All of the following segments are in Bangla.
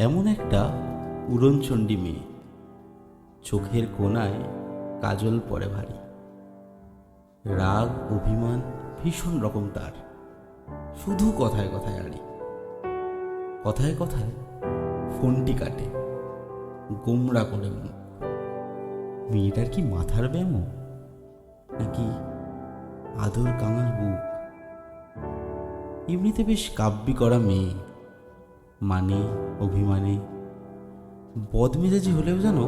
এমন একটা উড়নচণ্ডী মেয়ে, চোখের কোণায় কাজল পড়ে ভারী। রাগ অভিমান ভীষণ রকম তার, শুধু কথায় কথায় আড়ি। কথায় কথায় ফোনটি কাটে, গোমড়া করে মুখ। মেয়েটার কি মাথার ব্যামো, নাকি আদর কাঙাল বুক? এমনিতে বেশ কাব্যি করা মেয়ে, মানে অভিমানে বদমেজাজি হলেও যেন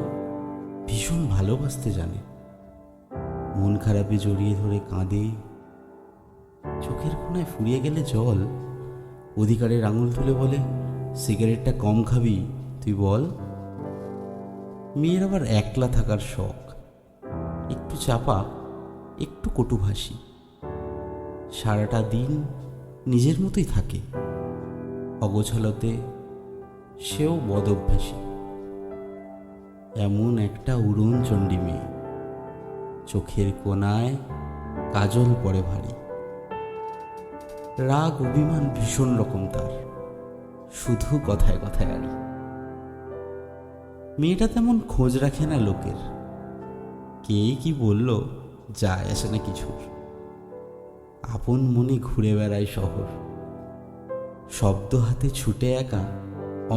ভীষণ ভালোবাসতে জানে। মন খারাপে জড়িয়ে ধরে কাঁদে, চোখের কোণায় ফুরিয়ে গেলে জল অধিকারের আঙুল তুলে বলে, সিগারেটটা কম খাবি তুই বল। মেয়ের আবার একলা থাকার শখ, একটু চাপা, একটু কটুভাষী। সারাটা দিন নিজের মতোই থাকে, অগোছালতে সেও বদঅভ্যাসী। এমন একটা উড়নচণ্ডী মেয়ে, চোখের কোণায় কাজল পড়ে ভারী। রাগ অভিমান ভীষণ রকম তার, শুধু কথায় কথায় আড়ি। মেয়েটা তেমন খোঁজ রাখে না লোকের, কে কি বলল যায় আসে না কিছুর। আপন মনে ঘুরে বেড়ায় শহর, শব্দ হাতে ছুটে একা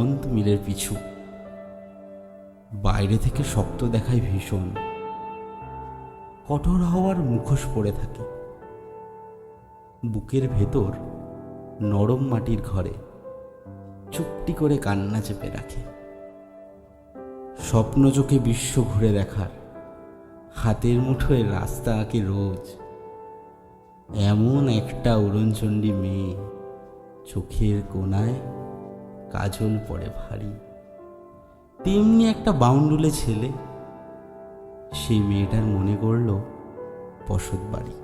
অন্ত মিলের পিছু। বাইরে থেকে শক্ত দেখায় ভীষণ, কঠোর হওয়ার মুখোশ পড়ে থাকে। বুকের ভেতর নরম মাটির ঘরে চুপটি করে কান্না চেপে রাখে। স্বপ্ন চোখে বিশ্ব ঘুরে দেখার, হাতের মুঠোয় রাস্তা আঁকে রোজ। এমন একটা উড়নচণ্ডী মেয়ে, চোখের কোণায় কাজল পড়ে ভারী। তেমনি একটা বাউন্ডুলে ছেলে, সেই মেয়েটার মনে করল বসত বাড়ি।